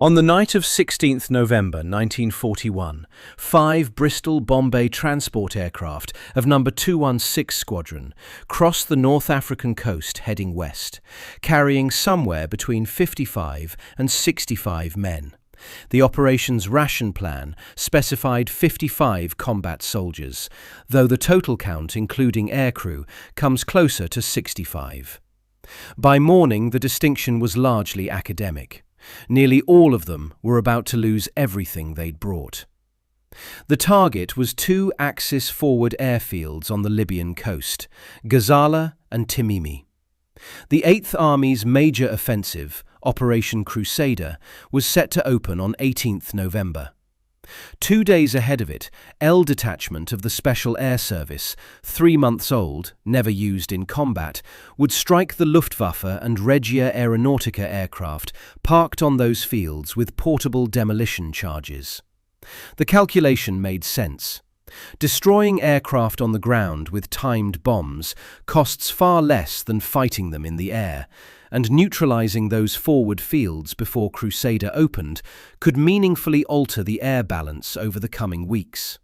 On the night of 16th November 1941, 5 Bristol Bombay transport aircraft of No. 216 Squadron crossed the North African coast heading west, carrying somewhere between 55 and 65 men. The operation's ration plan specified 55 combat soldiers, though the total count, including aircrew, comes closer to 65. By morning, the distinction was largely academic. Nearly all of them were about to lose everything they'd brought. The target was 2 Axis forward airfields on the Libyan coast, Gazala and Timimi. The 8th Army's major offensive, Operation Crusader, was set to open on 18th November. 2 days ahead of it, L Detachment of the Special Air Service, 3 months old, never used in combat, would strike the Luftwaffe and Regia Aeronautica aircraft parked on those fields with portable demolition charges. The calculation made sense. Destroying aircraft on the ground with timed bombs costs far less than fighting them in the air, and neutralizing those forward fields before Crusader opened could meaningfully alter the air balance over the coming weeks.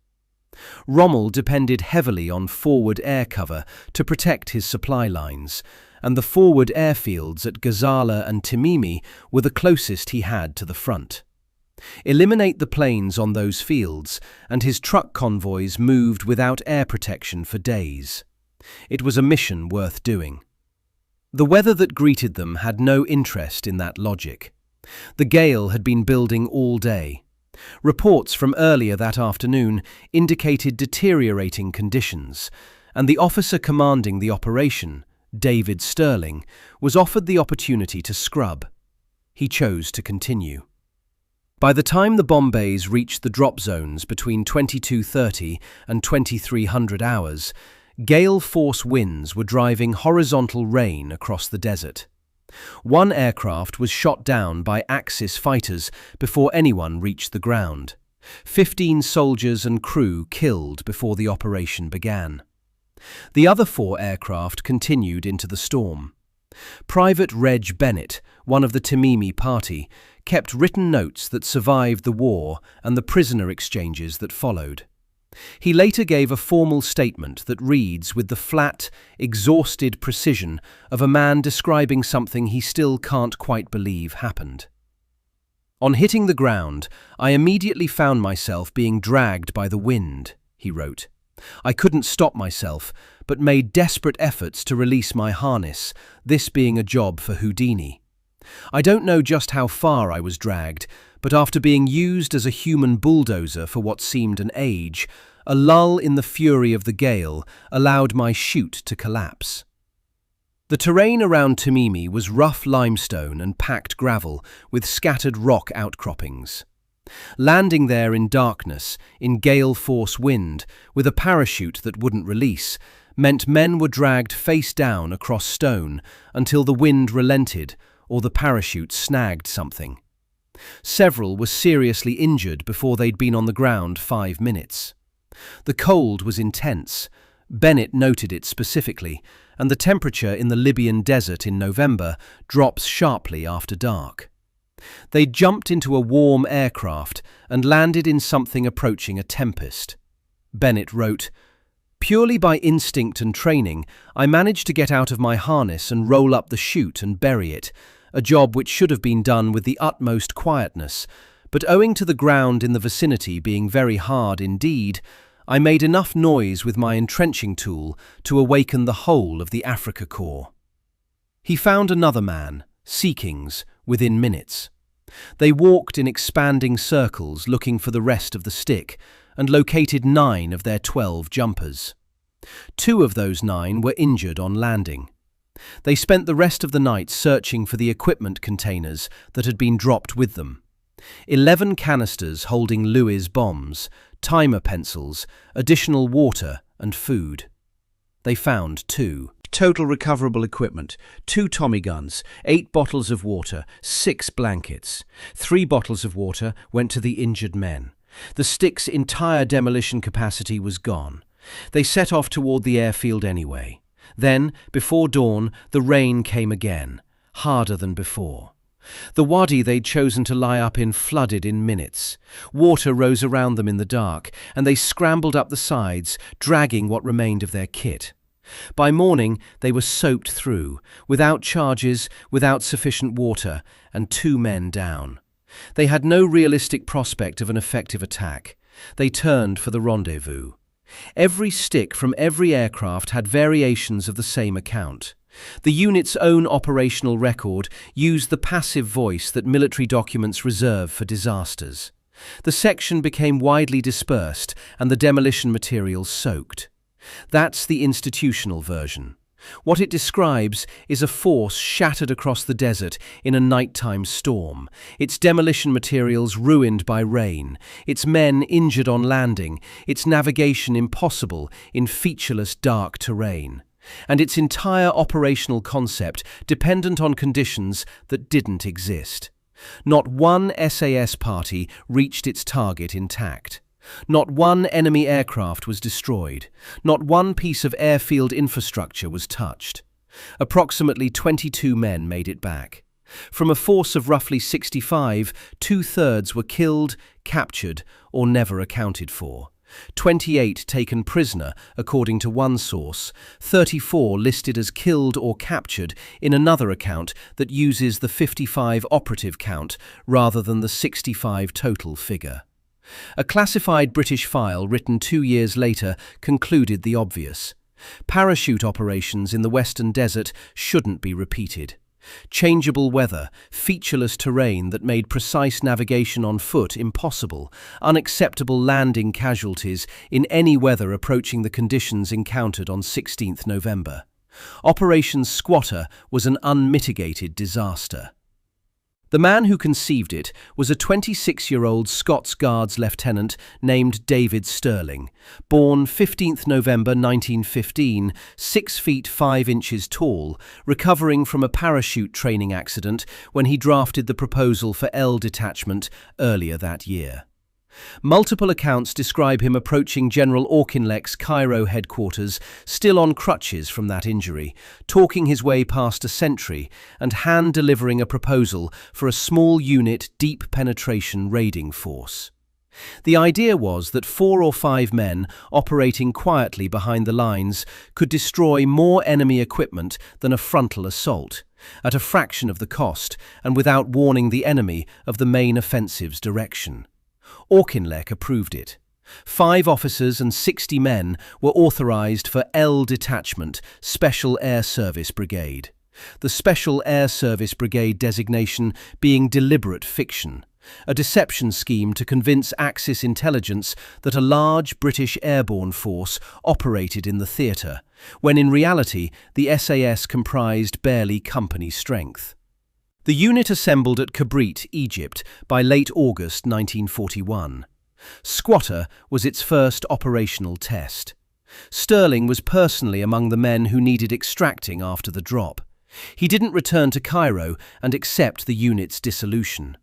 Rommel depended heavily on forward air cover to protect his supply lines, and the forward airfields at Gazala and Timimi were the closest he had to the front. Eliminate the planes on those fields, and his truck convoys moved without air protection for days. It was a mission worth doing. The weather that greeted them had no interest in that logic. The gale had been building all day. Reports from earlier that afternoon indicated deteriorating conditions, and the officer commanding the operation, David Sterling, was offered the opportunity to scrub. He chose to continue. By the time the Bombays reached the drop zones between 22:30 and 2300 hours, gale force winds were driving horizontal rain across the desert. 1 aircraft was shot down by Axis fighters before anyone reached the ground. 15 soldiers and crew killed before the operation began. The other 4 aircraft continued into the storm. Private Reg Bennett, one of the Timimi party, kept written notes that survived the war and the prisoner exchanges that followed. He later gave a formal statement that reads with the flat, exhausted precision of a man describing something he still can't quite believe happened. "On hitting the ground, I immediately found myself being dragged by the wind," he wrote. "I couldn't stop myself, but made desperate efforts to release my harness, this being a job for Houdini. I don't know just how far I was dragged, but after being used as a human bulldozer for what seemed an age, a lull in the fury of the gale allowed my chute to collapse." The terrain around Timimi was rough limestone and packed gravel with scattered rock outcroppings. Landing there in darkness, in gale force wind, with a parachute that wouldn't release, meant men were dragged face down across stone until the wind relented or the parachute snagged something. Several were seriously injured before they'd been on the ground 5 minutes. The cold was intense. Bennett noted it specifically, and the temperature in the Libyan desert in November drops sharply after dark. They jumped into a warm aircraft and landed in something approaching a tempest. Bennett wrote, "Purely by instinct and training, I managed to get out of my harness and roll up the chute and bury it, a job which should have been done with the utmost quietness, but owing to the ground in the vicinity being very hard indeed, I made enough noise with my entrenching tool to awaken the whole of the Africa Corps." He found another man, Seekings, within minutes. They walked in expanding circles looking for the rest of the stick and located 9 of their 12 jumpers. 2 of those 9 were injured on landing. They spent the rest of the night searching for the equipment containers that had been dropped with them. 11 canisters holding Lewis bombs, timer pencils, additional water and food. They found 2. Total recoverable equipment: 2 Tommy guns, 8 bottles of water, 6 blankets. 3 bottles of water went to the injured men. The stick's entire demolition capacity was gone. They set off toward the airfield anyway. Then, before dawn, the rain came again, harder than before. The wadi they'd chosen to lie up in flooded in minutes. Water rose around them in the dark, and they scrambled up the sides, dragging what remained of their kit. By morning, they were soaked through, without charges, without sufficient water, and 2 men down. They had no realistic prospect of an effective attack. They turned for the rendezvous. Every stick from every aircraft had variations of the same account. The unit's own operational record used the passive voice that military documents reserve for disasters. The section became widely dispersed and the demolition materials soaked. That's the institutional version. What it describes is a force shattered across the desert in a nighttime storm, its demolition materials ruined by rain, its men injured on landing, its navigation impossible in featureless dark terrain, and its entire operational concept dependent on conditions that didn't exist. Not one SAS party reached its target intact. Not one enemy aircraft was destroyed. Not one piece of airfield infrastructure was touched. Approximately 22 men made it back. From a force of roughly 65, 2/3 were killed, captured, or never accounted for. 28 taken prisoner, according to one source, 34 listed as killed or captured in another account that uses the 55 operative count rather than the 65 total figure. A classified British file written 2 years later concluded the obvious. Parachute operations in the Western Desert shouldn't be repeated. Changeable weather, featureless terrain that made precise navigation on foot impossible, unacceptable landing casualties in any weather approaching the conditions encountered on 16th November. Operation Squatter was an unmitigated disaster. The man who conceived it was a 26-year-old Scots Guards lieutenant named David Stirling, born 15th November 1915, 6 feet 5 inches tall, recovering from a parachute training accident when he drafted the proposal for L Detachment earlier that year. Multiple accounts describe him approaching General Auchinleck's Cairo headquarters, still on crutches from that injury, talking his way past a sentry and hand-delivering a proposal for a small unit deep penetration raiding force. The idea was that 4 or 5 men operating quietly behind the lines could destroy more enemy equipment than a frontal assault, at a fraction of the cost and without warning the enemy of the main offensive's direction. Auchinleck approved it. 5 officers and 60 men were authorized for L Detachment, Special Air Service Brigade. The Special Air Service Brigade designation being deliberate fiction, a deception scheme to convince Axis intelligence that a large British airborne force operated in the theatre, when in reality the SAS comprised barely company strength. The unit assembled at Kabrit, Egypt, by late August 1941. Squatter was its first operational test. Stirling was personally among the men who needed extracting after the drop. He didn't return to Cairo and accept the unit's dissolution.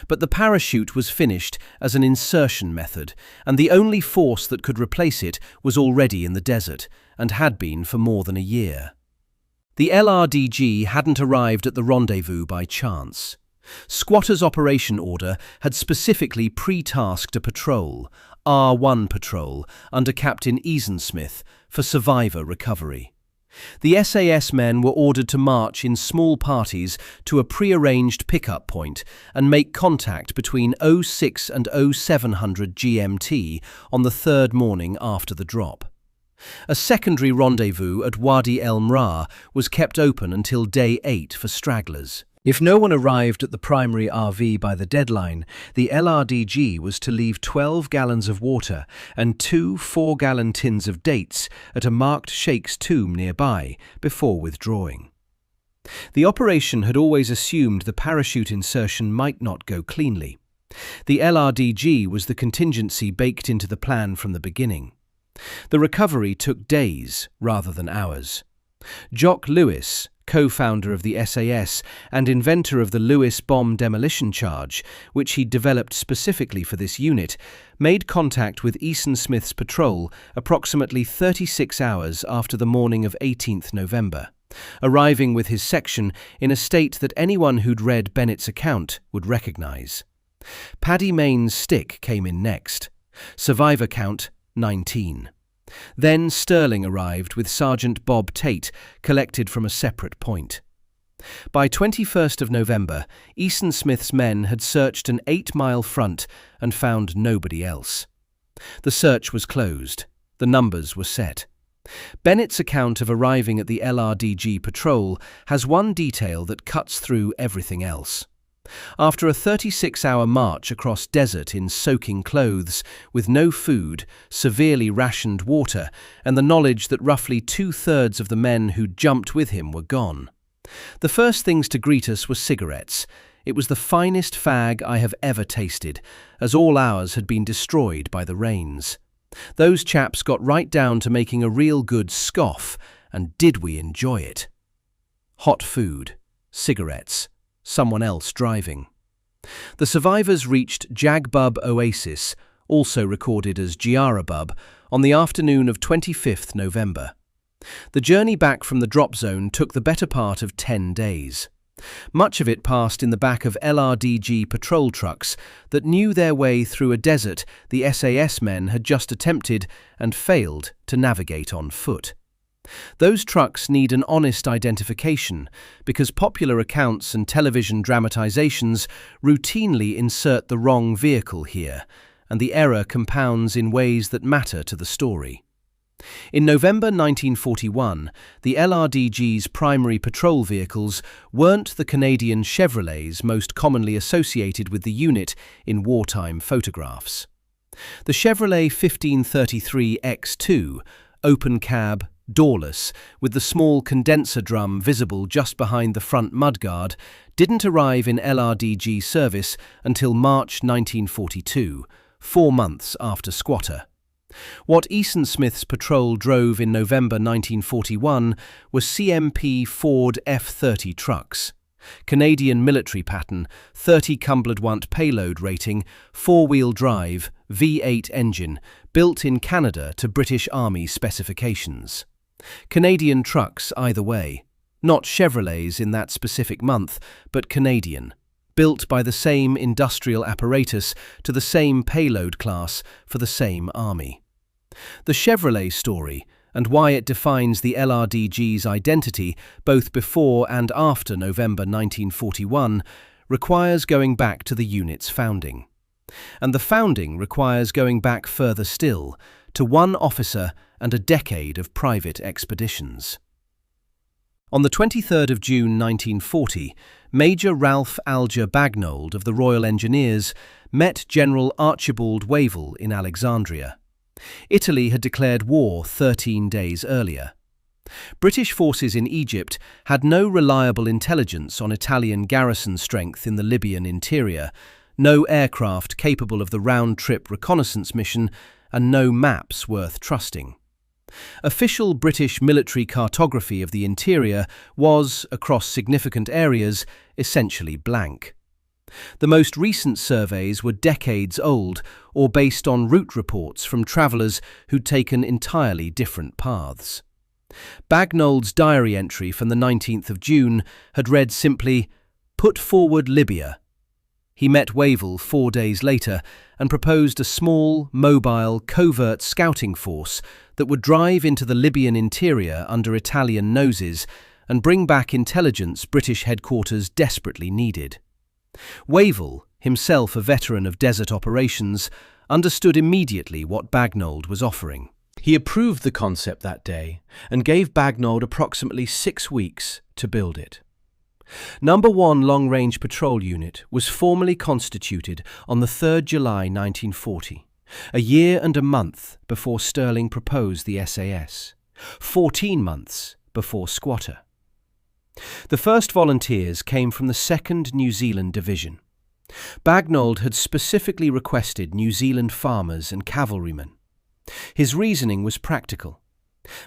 But the parachute was finished as an insertion method, and the only force that could replace it was already in the desert, and had been for more than a year. The LRDG hadn't arrived at the rendezvous by chance. Squatter's operation order had specifically pre-tasked a patrol, R1 patrol, under Captain Easonsmith, for survivor recovery. The SAS men were ordered to march in small parties to a pre-arranged pickup point and make contact between 06 and 0700 GMT on the 3rd morning after the drop. A secondary rendezvous at Wadi El Mra was kept open until day 8 for stragglers. If no one arrived at the primary RV by the deadline, the LRDG was to leave 12 gallons of water and 2 4-gallon tins of dates at a marked sheikh's tomb nearby before withdrawing. The operation had always assumed the parachute insertion might not go cleanly. The LRDG was the contingency baked into the plan from the beginning. The recovery took days rather than hours. Jock Lewis, co-founder of the SAS and inventor of the Lewis bomb demolition charge, which he'd developed specifically for this unit, made contact with Easonsmith's patrol approximately 36 hours after the morning of 18th November. arriving with his section in a state that anyone who'd read Bennett's account would recognise. Paddy Mayne's stick came in next. Survivor count 19. Then Stirling arrived with Sergeant Bob Tate, collected from a separate point. By 21st of November, Eason Smith's men had searched an 8-mile front and found nobody else. The search was closed. The numbers were set. Bennett's account of arriving at the LRDG patrol has one detail that cuts through everything else. After a 36-hour march across desert in soaking clothes, with no food, severely rationed water, and the knowledge that roughly 2/3 of the men who'd jumped with him were gone, the first things to greet us were cigarettes. It was the finest fag I have ever tasted, as all ours had been destroyed by the rains. Those chaps got right down to making a real good scoff, and did we enjoy it. Hot food, cigarettes, someone else driving. The survivors reached Jagbub Oasis, also recorded as Giarabub, on the afternoon of 25th November. The journey back from the drop zone took the better part of 10 days. Much of it passed in the back of LRDG patrol trucks that knew their way through a desert the SAS men had just attempted and failed to navigate on foot. Those trucks need an honest identification because popular accounts and television dramatizations routinely insert the wrong vehicle here, and the error compounds in ways that matter to the story. In November 1941, the LRDG's primary patrol vehicles weren't the Canadian Chevrolets most commonly associated with the unit in wartime photographs. The Chevrolet 1533 X2, open cab, doorless, with the small condenser drum visible just behind the front mudguard, didn't arrive in LRDG service until March 1942, 4 months after Squatter. What Eason Smith's patrol drove in November 1941 were CMP Ford F-30 trucks. Canadian military pattern, 30 Cumberland payload rating, 4-wheel drive, V8 engine, built in Canada to British Army specifications. Canadian trucks either way. Not Chevrolets in that specific month, but Canadian. Built by the same industrial apparatus to the same payload class for the same army. The Chevrolet story, and why it defines the LRDG's identity both before and after November 1941, requires going back to the unit's founding. And the founding requires going back further still, to one officer and a decade of private expeditions. On the 23rd of June 1940, Major Ralph Alger Bagnold of the Royal Engineers met General Archibald Wavell in Alexandria. Italy had declared war 13 days earlier. British forces in Egypt had no reliable intelligence on Italian garrison strength in the Libyan interior, no aircraft capable of the round-trip reconnaissance mission, and no maps worth trusting. Official British military cartography of the interior was, across significant areas, essentially blank. The most recent surveys were decades old or based on route reports from travellers who'd taken entirely different paths. Bagnold's diary entry from the 19th of June had read simply, "Put forward Libya." He met Wavell 4 days later and proposed a small, mobile, covert scouting force that would drive into the Libyan interior under Italian noses and bring back intelligence British headquarters desperately needed. Wavell, himself a veteran of desert operations, understood immediately what Bagnold was offering. He approved the concept that day and gave Bagnold approximately 6 weeks to build it. Number 1 Long Range Patrol Unit was formally constituted on the 3rd July 1940, a year and a month before Stirling proposed the SAS, 14 months before Squatter. The first volunteers came from the 2nd New Zealand Division. Bagnold had specifically requested New Zealand farmers and cavalrymen. His reasoning was practical.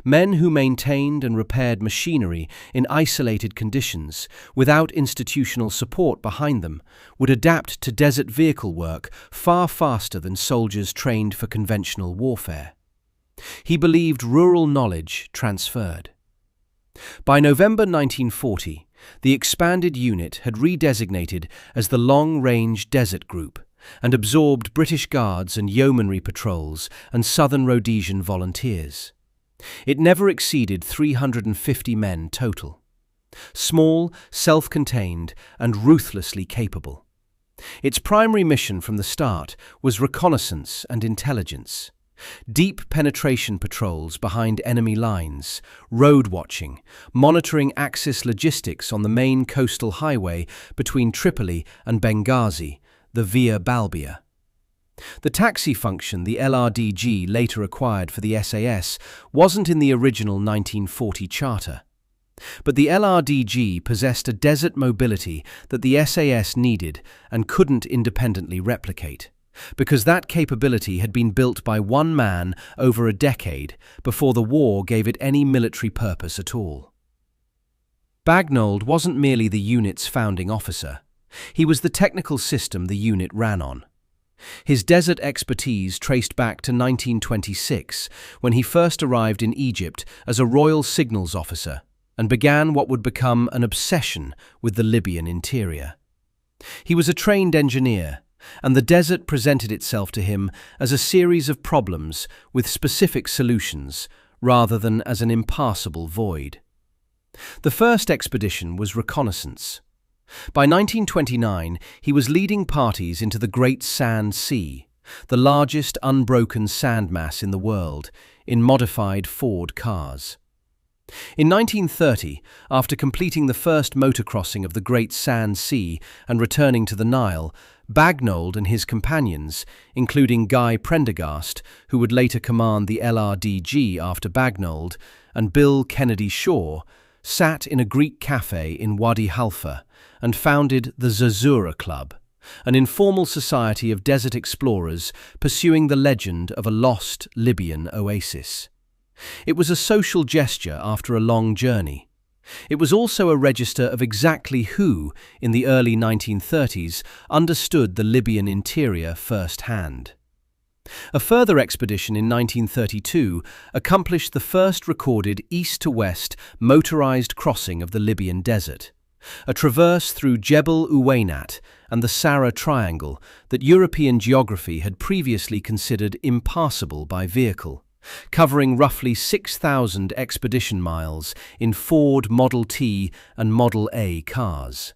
Men who maintained and repaired machinery in isolated conditions, without institutional support behind them, would adapt to desert vehicle work far faster than soldiers trained for conventional warfare. He believed rural knowledge transferred. By November 1940, the expanded unit had redesignated as the Long Range Desert Group and absorbed British Guards and yeomanry patrols and Southern Rhodesian volunteers. It never exceeded 350 men total. Small, self-contained, and ruthlessly capable. Its primary mission from the start was reconnaissance and intelligence. Deep penetration patrols behind enemy lines, road watching, monitoring Axis logistics on the main coastal highway between Tripoli and Benghazi, the Via Balbia. The taxi function the LRDG later acquired for the SAS wasn't in the original 1940 charter. But the LRDG possessed a desert mobility that the SAS needed and couldn't independently replicate, because that capability had been built by one man over a decade before the war gave it any military purpose at all. Bagnold wasn't merely the unit's founding officer. He was the technical system the unit ran on. His desert expertise traced back to 1926, when he first arrived in Egypt as a royal signals officer and began what would become an obsession with the Libyan interior. He was a trained engineer, and the desert presented itself to him as a series of problems with specific solutions, rather than as an impassable void. The first expedition was reconnaissance. By 1929, he was leading parties into the Great Sand Sea, the largest unbroken sand mass in the world, in modified Ford cars. In 1930, after completing the first motocrossing of the Great Sand Sea and returning to the Nile, Bagnold and his companions, including Guy Prendergast, who would later command the LRDG after Bagnold, and Bill Kennedy Shaw, sat in a Greek cafe in Wadi Halfa and founded the Zazura Club, an informal society of desert explorers pursuing the legend of a lost Libyan oasis. It was a social gesture after a long journey. It was also a register of exactly who, in the early 1930s, understood the Libyan interior firsthand. A further expedition in 1932 accomplished the first recorded east-to-west motorized crossing of the Libyan desert, a traverse through Jebel Uwainat and the Sahara Triangle that European geography had previously considered impassable by vehicle, covering roughly 6,000 expedition miles in Ford Model T and Model A cars.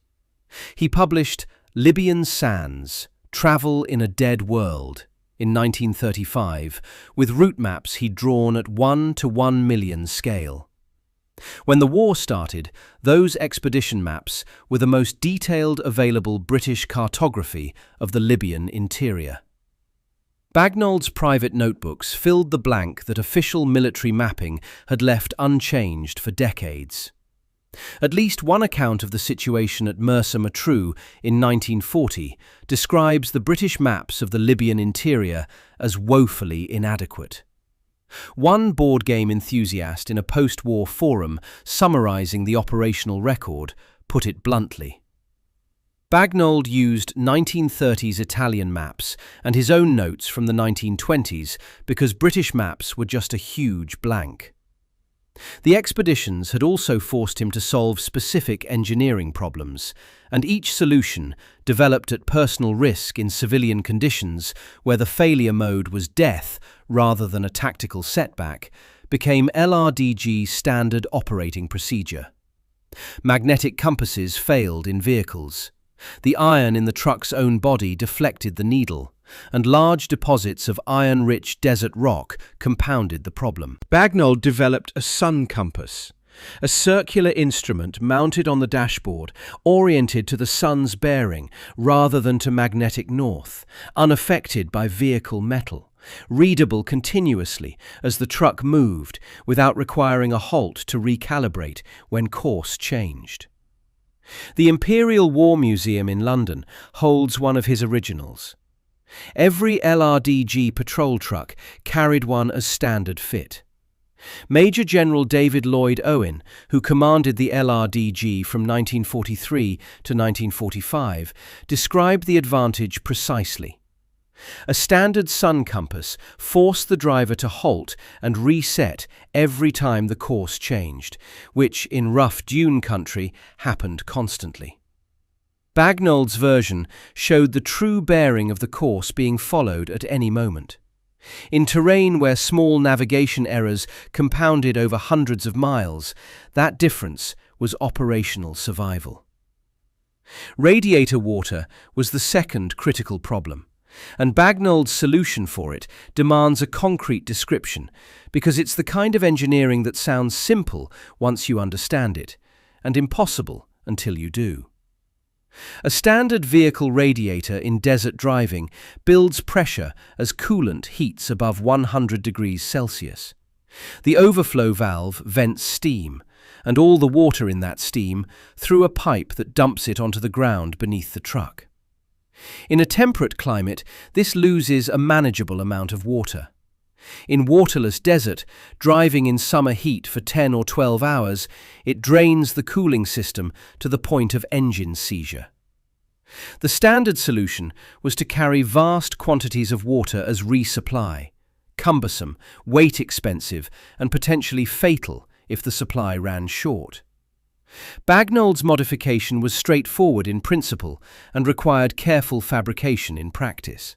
He published Libyan Sands, Travel in a Dead World, in 1935, with route maps he'd drawn at 1 to 1 million scale. When the war started, those expedition maps were the most detailed available British cartography of the Libyan interior. Bagnold's private notebooks filled the blank that official military mapping had left unchanged for decades. At least one account of the situation at Mersa Matruh in 1940 describes the British maps of the Libyan interior as woefully inadequate. One board game enthusiast in a post-war forum summarizing the operational record put it bluntly. Bagnold used 1930s Italian maps and his own notes from the 1920s because British maps were just a huge blank. The expeditions had also forced him to solve specific engineering problems, and each solution, developed at personal risk in civilian conditions where the failure mode was death rather than a tactical setback, became LRDG standard operating procedure. Magnetic compasses failed in vehicles. The iron in the truck's own body deflected the needle, and large deposits of iron-rich desert rock compounded the problem. Bagnold developed a sun compass, a circular instrument mounted on the dashboard, oriented to the sun's bearing rather than to magnetic north, unaffected by vehicle metal, readable continuously as the truck moved without requiring a halt to recalibrate when course changed. The Imperial War Museum in London holds one of his originals. Every LRDG patrol truck carried one as standard fit. Major General David Lloyd Owen, who commanded the LRDG from 1943 to 1945, described the advantage precisely. A standard sun compass forced the driver to halt and reset every time the course changed, which, in rough dune country, happened constantly. Bagnold's version showed the true bearing of the course being followed at any moment. In terrain where small navigation errors compounded over hundreds of miles, that difference was operational survival. Radiator water was the second critical problem, and Bagnold's solution for it demands a concrete description, because it's the kind of engineering that sounds simple once you understand it, and impossible until you do. A standard vehicle radiator in desert driving builds pressure as coolant heats above 100 degrees Celsius. The overflow valve vents steam, and all the water in that steam through a pipe that dumps it onto the ground beneath the truck. In a temperate climate, this loses a manageable amount of water. In waterless desert, driving in summer heat for 10 or 12 hours, it drains the cooling system to the point of engine seizure. The standard solution was to carry vast quantities of water as resupply, cumbersome, weight expensive, and potentially fatal if the supply ran short. Bagnold's modification was straightforward in principle and required careful fabrication in practice.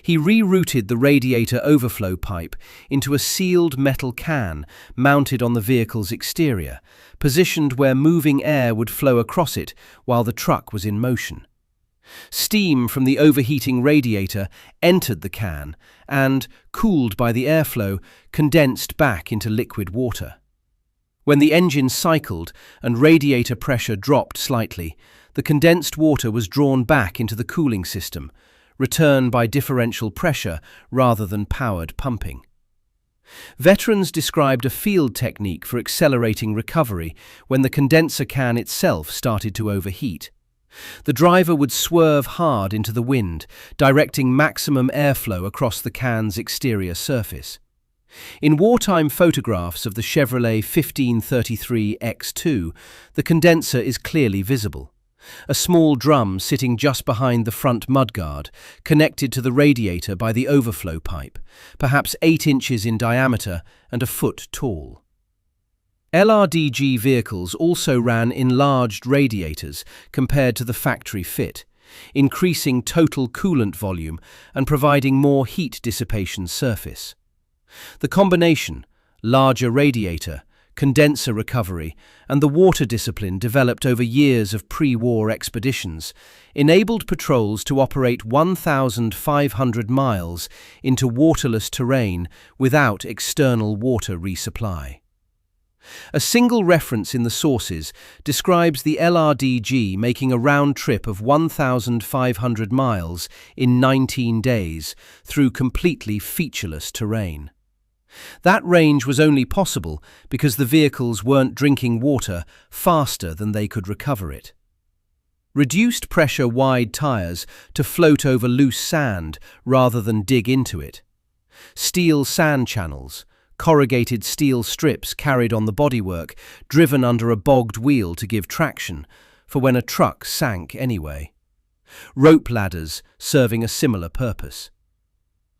He rerouted the radiator overflow pipe into a sealed metal can mounted on the vehicle's exterior, positioned where moving air would flow across it while the truck was in motion. Steam from the overheating radiator entered the can and, cooled by the airflow, condensed back into liquid water. When the engine cycled and radiator pressure dropped slightly, the condensed water was drawn back into the cooling system, return by differential pressure rather than powered pumping. Veterans described a field technique for accelerating recovery when the condenser can itself started to overheat. The driver would swerve hard into the wind, directing maximum airflow across the can's exterior surface. In wartime photographs of the Chevrolet 1533 X2, the condenser is clearly visible. A small drum sitting just behind the front mudguard, connected to the radiator by the overflow pipe, perhaps 8 inches in diameter and a foot tall. LRDG vehicles also ran enlarged radiators compared to the factory fit, increasing total coolant volume and providing more heat dissipation surface. The combination, larger radiator, condenser recovery, and the water discipline developed over years of pre-war expeditions enabled patrols to operate 1,500 miles into waterless terrain without external water resupply. A single reference in the sources describes the LRDG making a round trip of 1,500 miles in 19 days through completely featureless terrain. That range was only possible because the vehicles weren't drinking water faster than they could recover it. Reduced pressure wide tyres to float over loose sand rather than dig into it. Steel sand channels, corrugated steel strips carried on the bodywork, driven under a bogged wheel to give traction, for when a truck sank anyway. Rope ladders serving a similar purpose.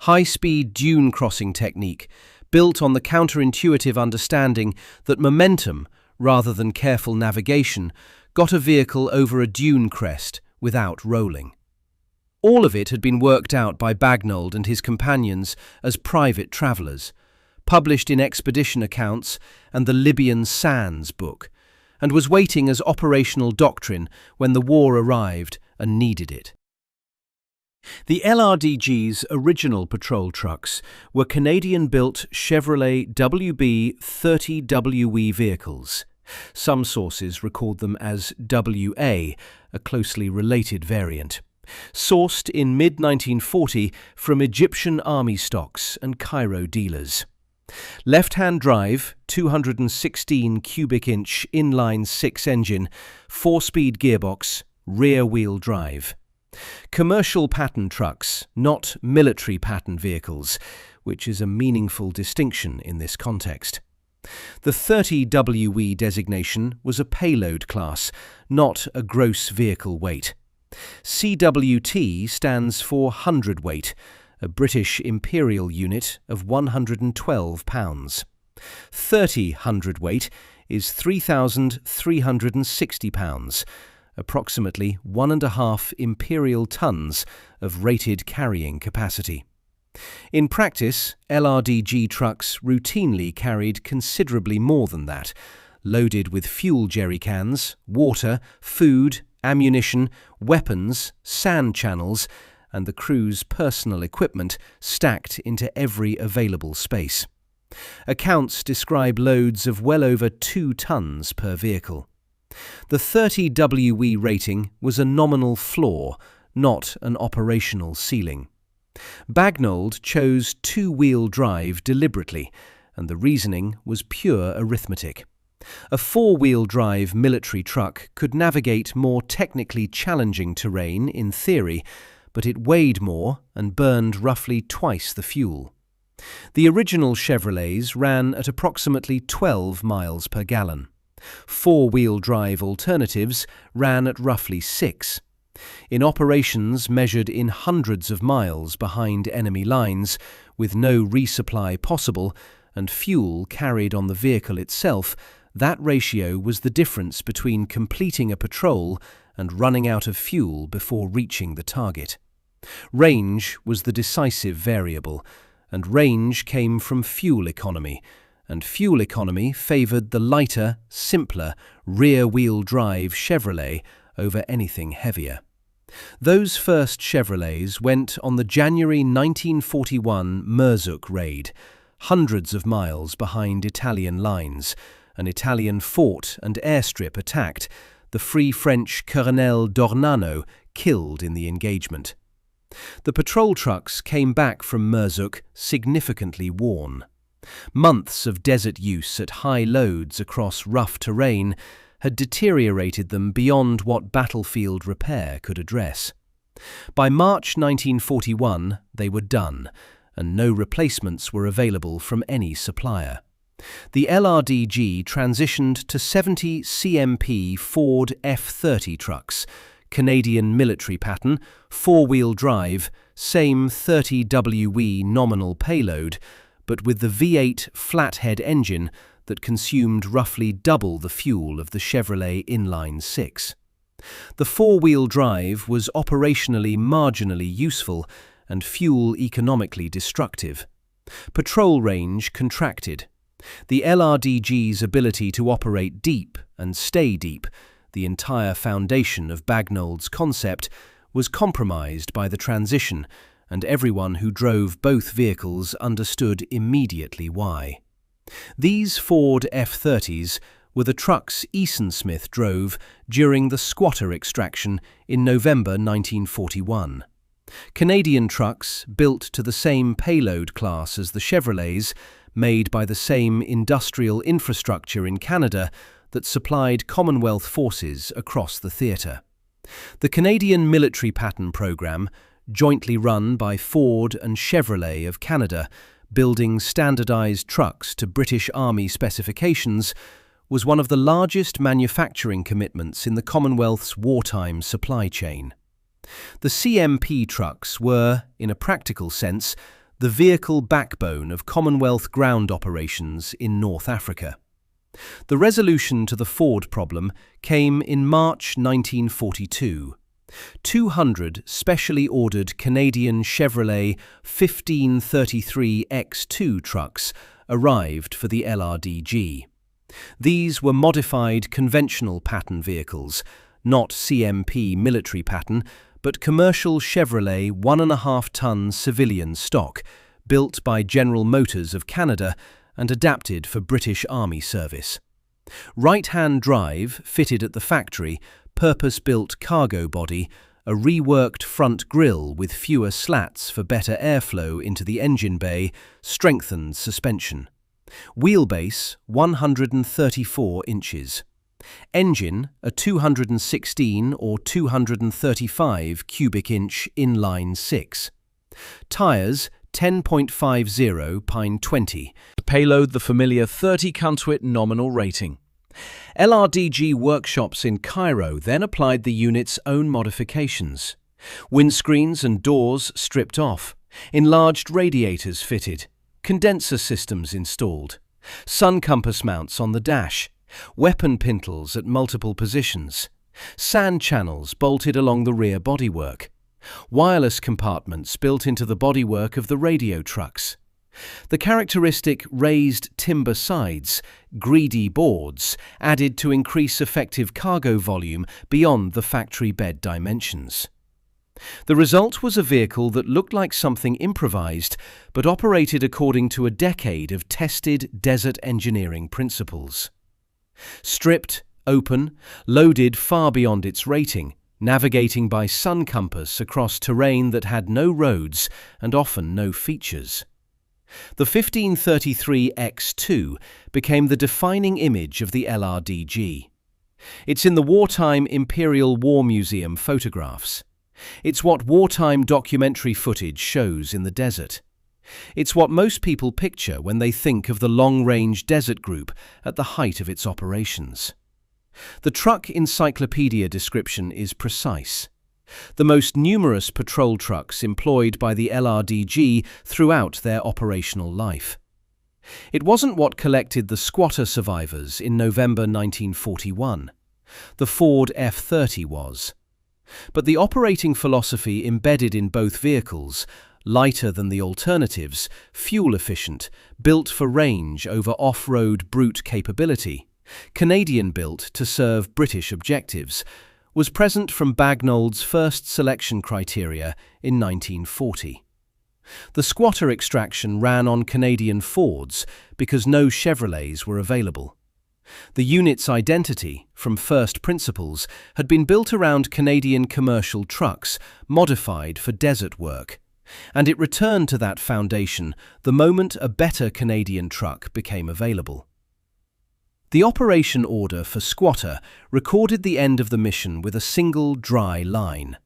High-speed dune crossing technique, built on the counterintuitive understanding that momentum, rather than careful navigation, got a vehicle over a dune crest without rolling. All of it had been worked out by Bagnold and his companions as private travellers, published in expedition accounts and the Libyan Sands book, and was waiting as operational doctrine when the war arrived and needed it. The LRDG's original patrol trucks were Canadian-built Chevrolet WB-30WE vehicles. Some sources record them as WA, a closely related variant. Sourced in mid-1940 from Egyptian army stocks and Cairo dealers. Left-hand drive, 216 cubic inch inline-6 engine, 4-speed gearbox, rear-wheel drive. Commercial pattern trucks, not military pattern vehicles, which is a meaningful distinction in this context. The 30WE designation was a payload class, not a gross vehicle weight. CWT stands for hundredweight, a British imperial unit of 112 pounds. 30 hundredweight is 3,360 pounds, approximately 1.5 imperial tons of rated carrying capacity. In practice, LRDG trucks routinely carried considerably more than that, loaded with fuel jerrycans, water, food, ammunition, weapons, sand channels, and the crew's personal equipment stacked into every available space. Accounts describe loads of well over 2 tons per vehicle. The 30 WE rating was a nominal floor, not an operational ceiling. Bagnold chose two-wheel drive deliberately, and the reasoning was pure arithmetic. A four-wheel drive military truck could navigate more technically challenging terrain in theory, but it weighed more and burned roughly twice the fuel. The original Chevrolets ran at approximately 12 miles per gallon. Four-wheel drive alternatives ran at roughly 6. In operations measured in hundreds of miles behind enemy lines, with no resupply possible and fuel carried on the vehicle itself, that ratio was the difference between completing a patrol and running out of fuel before reaching the target. Range was the decisive variable, and range came from fuel economy, and fuel economy favoured the lighter, simpler, rear-wheel drive Chevrolet over anything heavier. Those first Chevrolets went on the January 1941 Merzuk raid, hundreds of miles behind Italian lines. An Italian fort and airstrip attacked, the Free French Colonel d'Ornano killed in the engagement. The patrol trucks came back from Merzuk significantly worn. Months of desert use at high loads across rough terrain had deteriorated them beyond what battlefield repair could address. By March 1941, they were done, and no replacements were available from any supplier. The LRDG transitioned to 70 CMP Ford F-30 trucks, Canadian military pattern, four-wheel drive, same 30 WE nominal payload, but with the V8 flathead engine that consumed roughly double the fuel of the Chevrolet Inline 6. The four-wheel drive was operationally marginally useful and fuel economically destructive. Patrol range contracted. The LRDG's ability to operate deep and stay deep, the entire foundation of Bagnold's concept, was compromised by the transition, and everyone who drove both vehicles understood immediately why. These Ford F-30s were the trucks Eason Smith drove during the squatter extraction in November 1941. Canadian trucks, built to the same payload class as the Chevrolets, made by the same industrial infrastructure in Canada that supplied Commonwealth forces across the theatre. The Canadian Military Pattern Programme, jointly run by Ford and Chevrolet of Canada, building standardised trucks to British Army specifications, was one of the largest manufacturing commitments in the Commonwealth's wartime supply chain. The CMP trucks were, in a practical sense, the vehicle backbone of Commonwealth ground operations in North Africa. The resolution to the Ford problem came in March 1942. 200 specially ordered Canadian Chevrolet 1533 X2 trucks arrived for the LRDG. These were modified conventional pattern vehicles, not CMP military pattern, but commercial Chevrolet 1.5-ton civilian stock, built by General Motors of Canada and adapted for British Army service. Right-hand drive, fitted at the factory, purpose-built cargo body, a reworked front grille with fewer slats for better airflow into the engine bay, strengthened suspension. Wheelbase 134 inches. Engine a 216 or 235 cubic inch inline 6. Tyres 10.50 Pine 20. Payload the familiar 30 cuntwit nominal rating. LRDG workshops in Cairo then applied the unit's own modifications. Windscreens and doors stripped off, enlarged radiators fitted, condenser systems installed, sun compass mounts on the dash, weapon pintles at multiple positions, sand channels bolted along the rear bodywork, wireless compartments built into the bodywork of the radio trucks. The characteristic raised timber sides, greedy boards, added to increase effective cargo volume beyond the factory bed dimensions. The result was a vehicle that looked like something improvised, but operated according to a decade of tested desert engineering principles. Stripped, open, loaded far beyond its rating, navigating by sun compass across terrain that had no roads and often no features. The 1533X2 became the defining image of the LRDG. It's in the Wartime Imperial War Museum photographs. It's what wartime documentary footage shows in the desert. It's what most people picture when they think of the long-range desert group at the height of its operations. The truck encyclopedia description is precise. The most numerous patrol trucks employed by the LRDG throughout their operational life. It wasn't what collected the squatter survivors in November 1941. The Ford F-30 was. But the operating philosophy embedded in both vehicles, lighter than the alternatives, fuel-efficient, built for range over off-road brute capability, Canadian-built to serve British objectives, was present from Bagnold's first selection criteria in 1940. The squatter extraction ran on Canadian Fords because no Chevrolets were available. The unit's identity, from first principles, had been built around Canadian commercial trucks, modified for desert work, and it returned to that foundation the moment a better Canadian truck became available. The operation order for Squatter recorded the end of the mission with a single dry line.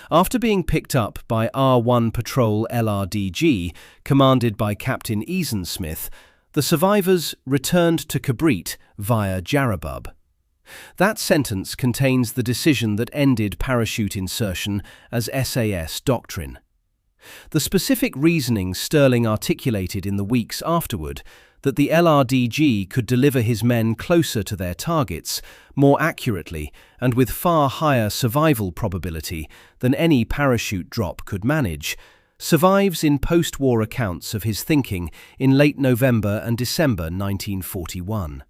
After being picked up by R1 Patrol LRDG, commanded by Captain Easonsmith, the survivors returned to Kabrit via Jarabub. That sentence contains the decision that ended parachute insertion as SAS doctrine. The specific reasoning Sterling articulated in the weeks afterward, that the LRDG could deliver his men closer to their targets, more accurately and with far higher survival probability than any parachute drop could manage, survives in post-war accounts of his thinking in late November and December 1941.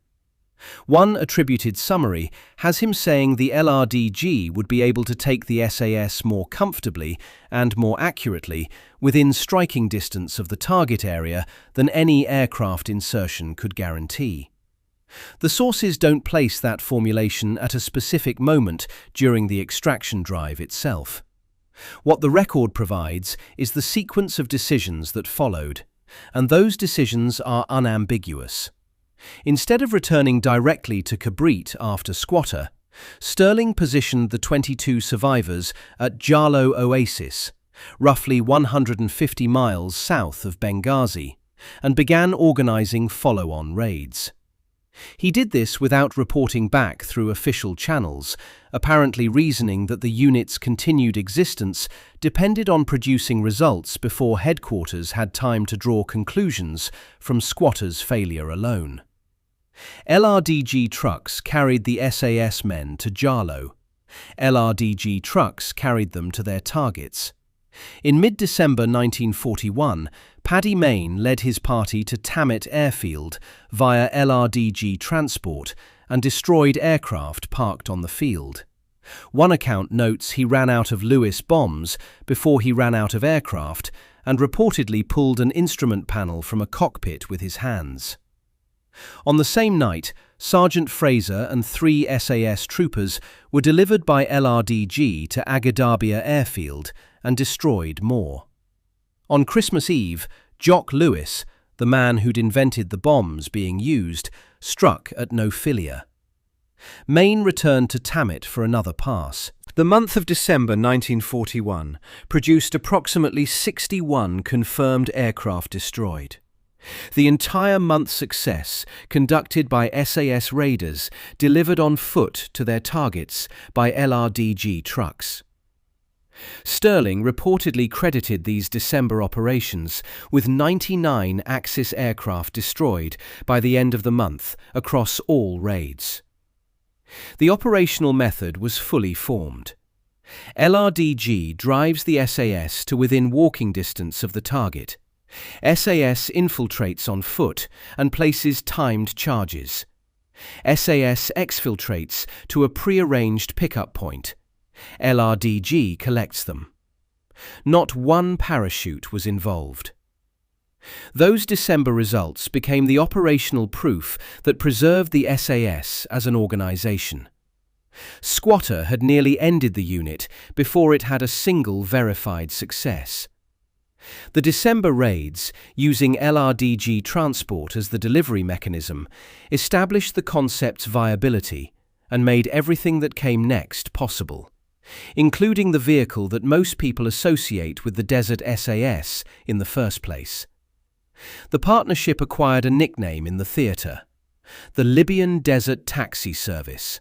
One attributed summary has him saying the LRDG would be able to take the SAS more comfortably and more accurately within striking distance of the target area than any aircraft insertion could guarantee. The sources don't place that formulation at a specific moment during the extraction drive itself. What the record provides is the sequence of decisions that followed, and those decisions are unambiguous. Instead of returning directly to Kabrit after Squatter, Sterling positioned the 22 survivors at Jalo Oasis, roughly 150 miles south of Benghazi, and began organizing follow-on raids. He did this without reporting back through official channels, apparently reasoning that the unit's continued existence depended on producing results before headquarters had time to draw conclusions from Squatter's failure alone. LRDG trucks carried the SAS men to Jalo. LRDG trucks carried them to their targets. In mid-December 1941, Paddy Mayne led his party to Tammet Airfield via LRDG transport and destroyed aircraft parked on the field. One account notes he ran out of Lewis bombs before he ran out of aircraft and reportedly pulled an instrument panel from a cockpit with his hands. On the same night, Sergeant Fraser and 3 SAS troopers were delivered by LRDG to Agadabia Airfield and destroyed more. On Christmas Eve, Jock Lewis, the man who'd invented the bombs being used, struck at Nophilia. Mayne returned to Tammet for another pass. The month of December 1941 produced approximately 61 confirmed aircraft destroyed. The entire month's success, conducted by SAS raiders, delivered on foot to their targets by LRDG trucks. Sterling reportedly credited these December operations with 99 Axis aircraft destroyed by the end of the month across all raids. The operational method was fully formed. LRDG drives the SAS to within walking distance of the target. SAS infiltrates on foot and places timed charges. SAS exfiltrates to a pre-arranged pickup point. LRDG collects them. Not one parachute was involved. Those December results became the operational proof that preserved the SAS as an organization. Squatter had nearly ended the unit before it had a single verified success. The December raids, using LRDG transport as the delivery mechanism, established the concept's viability and made everything that came next possible, including the vehicle that most people associate with the Desert SAS in the first place. The partnership acquired a nickname in the theatre: the Libyan Desert Taxi Service.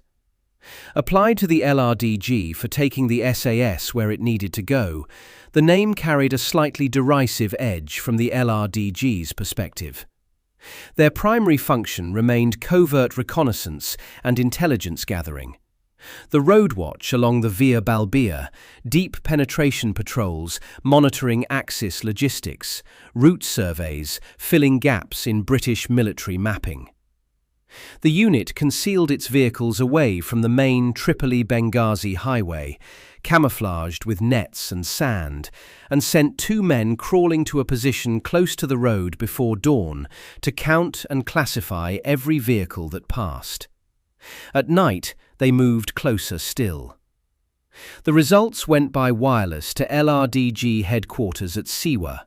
Applied to the LRDG for taking the SAS where it needed to go, the name carried a slightly derisive edge from the LRDG's perspective. Their primary function remained covert reconnaissance and intelligence gathering. The road watch along the Via Balbia, deep penetration patrols monitoring Axis logistics, route surveys filling gaps in British military mapping. The unit concealed its vehicles away from the main Tripoli-Benghazi highway, camouflaged with nets and sand, and sent 2 men crawling to a position close to the road before dawn to count and classify every vehicle that passed. At night, they moved closer still. The results went by wireless to LRDG headquarters at Siwa,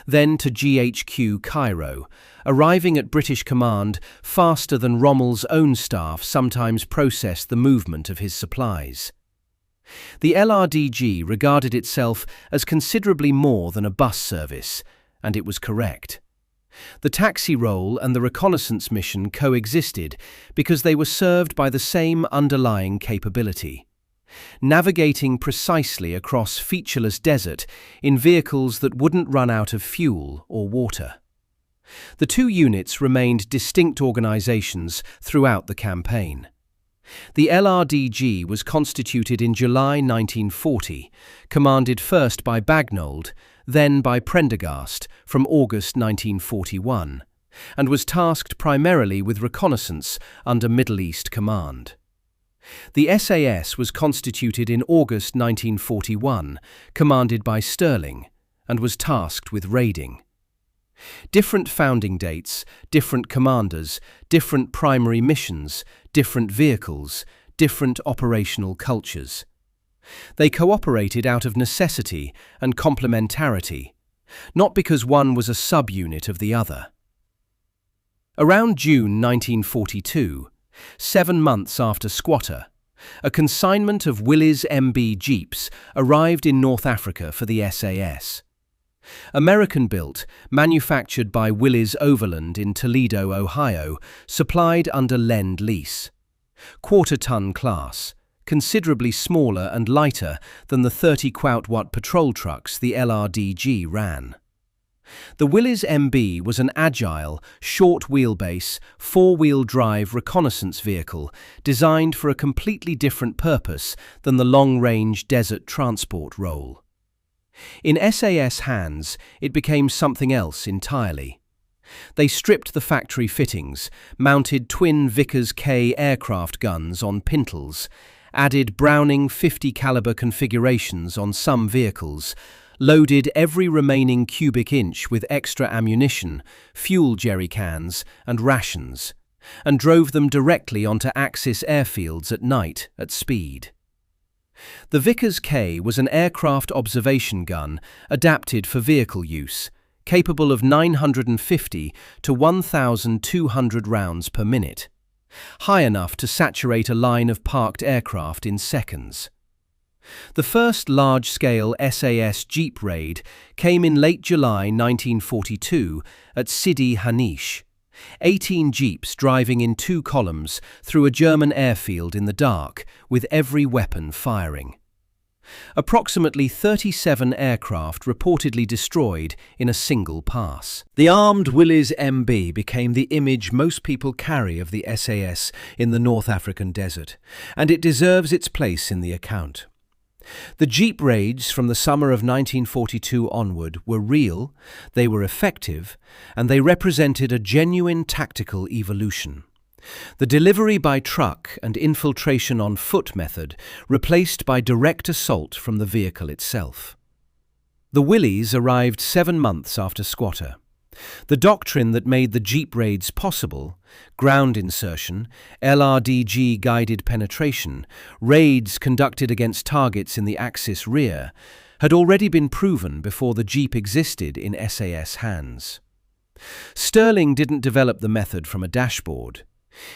then to GHQ Cairo, arriving at British command faster than Rommel's own staff sometimes processed the movement of his supplies. The LRDG regarded itself as considerably more than a bus service, and it was correct. The taxi role and the reconnaissance mission coexisted because they were served by the same underlying capability: navigating precisely across featureless desert in vehicles that wouldn't run out of fuel or water. The 2 units remained distinct organizations throughout the campaign. The LRDG was constituted in July 1940, commanded first by Bagnold, then by Prendergast from August 1941, and was tasked primarily with reconnaissance under Middle East Command. The SAS was constituted in August 1941, commanded by Sterling, and was tasked with raiding. Different founding dates, different commanders, different primary missions, different vehicles, different operational cultures. They cooperated out of necessity and complementarity, not because one was a sub-unit of the other. Around June 1942, 7 months after Squatter, a consignment of Willys MB Jeeps arrived in North Africa for the SAS. American-built, manufactured by Willys Overland in Toledo, Ohio, supplied under Lend-Lease. Quarter-ton class, considerably smaller and lighter than the 30-Quaut patrol trucks the LRDG ran. The Willys MB was an agile, short-wheelbase, 4-wheel drive reconnaissance vehicle designed for a completely different purpose than the long-range desert transport role. In SAS hands, it became something else entirely. They stripped the factory fittings, mounted twin Vickers K aircraft guns on pintles, added Browning 50 caliber configurations on some vehicles, loaded every remaining cubic inch with extra ammunition, fuel jerry cans, and rations, and drove them directly onto Axis airfields at night at speed. The Vickers K was an aircraft observation gun adapted for vehicle use, capable of 950 to 1,200 rounds per minute, high enough to saturate a line of parked aircraft in seconds. The first large-scale SAS jeep raid came in late July 1942 at Sidi Hanish. 18 jeeps driving in 2 columns through a German airfield in the dark, with every weapon firing. Approximately 37 aircraft reportedly destroyed in a single pass. The armed Willys MB became the image most people carry of the SAS in the North African desert, and it deserves its place in the account. The jeep raids from the summer of 1942 onward were real, they were effective, and they represented a genuine tactical evolution. The delivery by truck and infiltration on foot method replaced by direct assault from the vehicle itself. The Willys arrived 7 months after Squatter. The doctrine that made the jeep raids possible, ground insertion, LRDG-guided penetration, raids conducted against targets in the Axis rear, had already been proven before the jeep existed in SAS hands. Sterling didn't develop the method from a dashboard.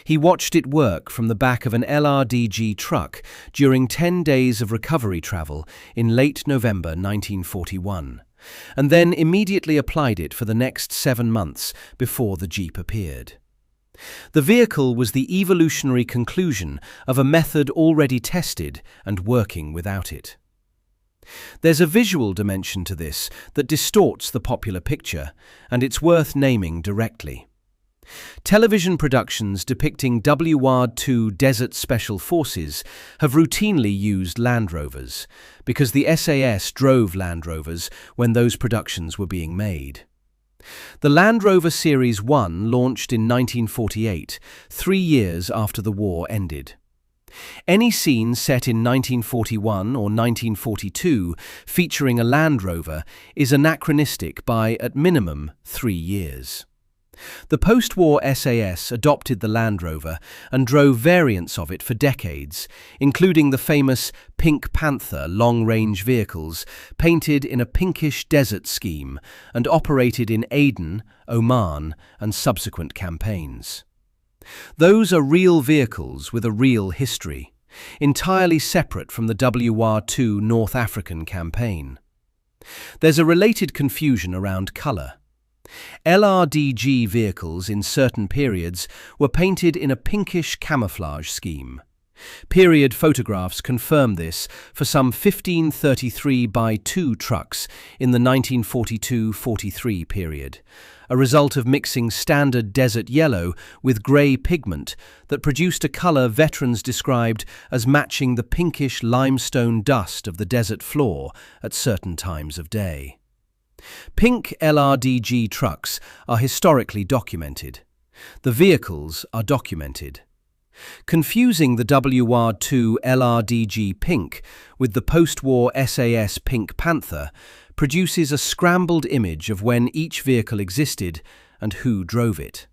He watched it work from the back of an LRDG truck during 10 days of recovery travel in late November 1941, and then immediately applied it for the next 7 months before the jeep appeared. The vehicle was the evolutionary conclusion of a method already tested and working without it. There's a visual dimension to this that distorts the popular picture, and it's worth naming directly. Television productions depicting WWAD-2 Desert Special Forces have routinely used Land Rovers, because the SAS drove Land Rovers when those productions were being made. The Land Rover Series 1 launched in 1948, 3 years after the war ended. Any scene set in 1941 or 1942 featuring a Land Rover is anachronistic by, at minimum, 3 years. The post-war SAS adopted the Land Rover and drove variants of it for decades, including the famous Pink Panther long-range vehicles, painted in a pinkish desert scheme and operated in Aden, Oman, and subsequent campaigns. Those are real vehicles with a real history, entirely separate from the WWAD-2 North African campaign. There's a related confusion around colour. LRDG vehicles in certain periods were painted in a pinkish camouflage scheme. Period photographs confirm this for some 1533x2 trucks in the 1942-43 period, a result of mixing standard desert yellow with grey pigment that produced a colour veterans described as matching the pinkish limestone dust of the desert floor at certain times of day. Pink LRDG trucks are historically documented. The vehicles are documented. Confusing the WWAD-2 LRDG pink with the post-war SAS Pink Panther produces a scrambled image of when each vehicle existed and who drove it.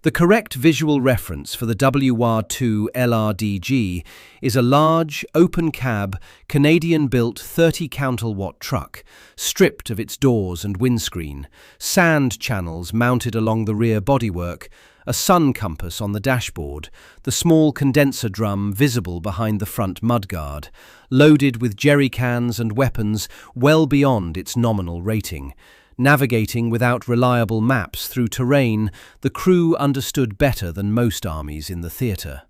The correct visual reference for the WWAD-2 LRDG is a large, open-cab, Canadian-built 30-counterwatt truck, stripped of its doors and windscreen, sand channels mounted along the rear bodywork, a sun compass on the dashboard, the small condenser drum visible behind the front mudguard, loaded with jerry cans and weapons well beyond its nominal rating. Navigating without reliable maps through terrain the crew understood better than most armies in the theatre.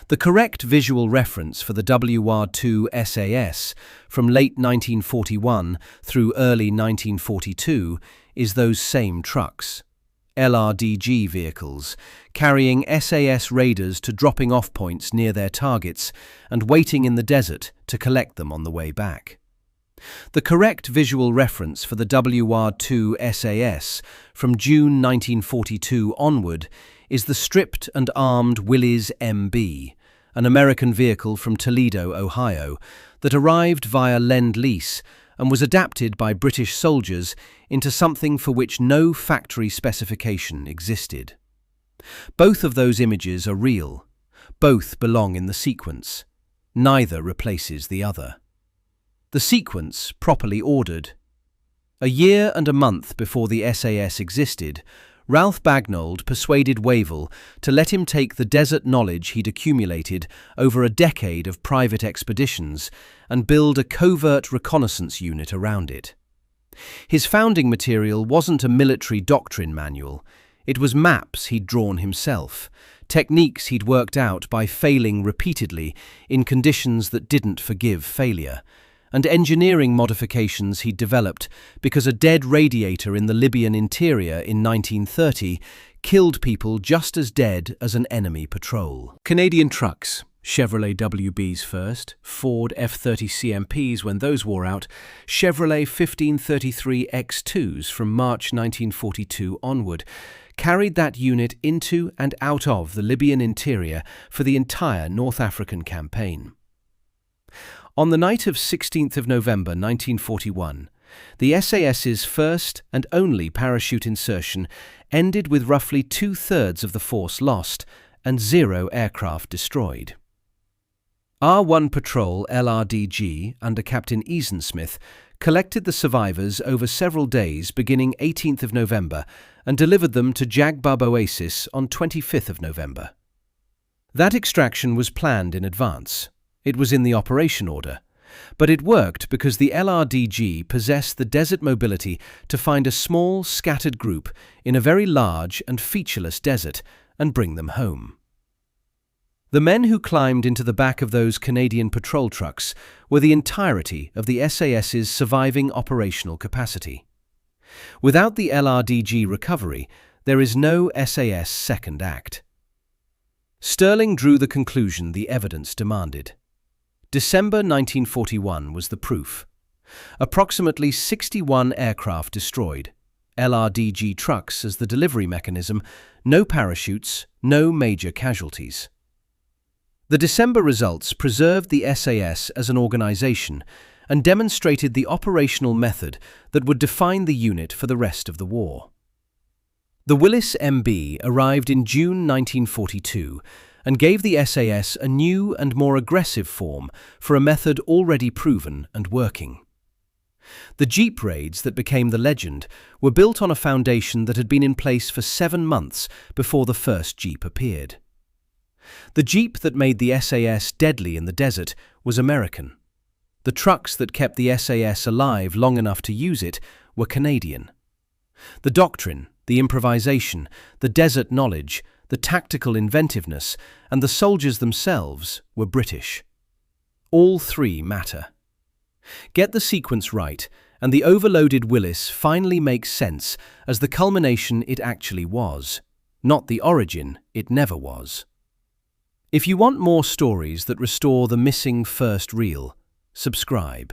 The correct visual reference for the WWAD-2 SAS from late 1941 through early 1942 is those same trucks. LRDG vehicles, carrying SAS raiders to dropping-off points near their targets and waiting in the desert to collect them on the way back. The correct visual reference for the WWAD-2 SAS from June 1942 onward is the stripped and armed Willys MB, an American vehicle from Toledo, Ohio, that arrived via Lend-Lease and was adapted by British soldiers into something for which no factory specification existed. Both of those images are real. Both belong in the sequence. Neither replaces the other. The sequence, properly ordered. A year and a month before the SAS existed, Ralph Bagnold persuaded Wavell to let him take the desert knowledge he'd accumulated over a decade of private expeditions and build a covert reconnaissance unit around it. His founding material wasn't a military doctrine manual. It was maps he'd drawn himself, techniques he'd worked out by failing repeatedly in conditions that didn't forgive failure, and engineering modifications he'd developed because a dead radiator in the Libyan interior in 1930 killed people just as dead as an enemy patrol. Canadian trucks, Chevrolet WBs first, Ford F-30 CMPs when those wore out, Chevrolet 1533 X2s from March 1942 onward, carried that unit into and out of the Libyan interior for the entire North African campaign. On the night of 16th of November 1941, the SAS's first and only parachute insertion ended with roughly two-thirds of the force lost and 0 aircraft destroyed. R1 Patrol LRDG under Captain Easonsmith collected the survivors over several days beginning 18th of November and delivered them to Jagbub Oasis on 25th of November. That extraction was planned in advance. It was in the operation order, but it worked because the LRDG possessed the desert mobility to find a small, scattered group in a very large and featureless desert and bring them home. The men who climbed into the back of those Canadian patrol trucks were the entirety of the SAS's surviving operational capacity. Without the LRDG recovery, there is no SAS second act. Stirling drew the conclusion the evidence demanded. December 1941 was the proof. Approximately 61 aircraft destroyed, LRDG trucks as the delivery mechanism, no parachutes, no major casualties. The December results preserved the SAS as an organization and demonstrated the operational method that would define the unit for the rest of the war. The Willis MB arrived in June 1942 and gave the SAS a new and more aggressive form for a method already proven and working. The Jeep raids that became the legend were built on a foundation that had been in place for 7 months before the first Jeep appeared. The Jeep that made the SAS deadly in the desert was American. The trucks that kept the SAS alive long enough to use it were Canadian. The doctrine, the improvisation, the desert knowledge, the tactical inventiveness, and the soldiers themselves were British. All three matter. Get the sequence right, and the overloaded Willis finally makes sense as the culmination it actually was, not the origin it never was. If you want more stories that restore the missing first reel, subscribe.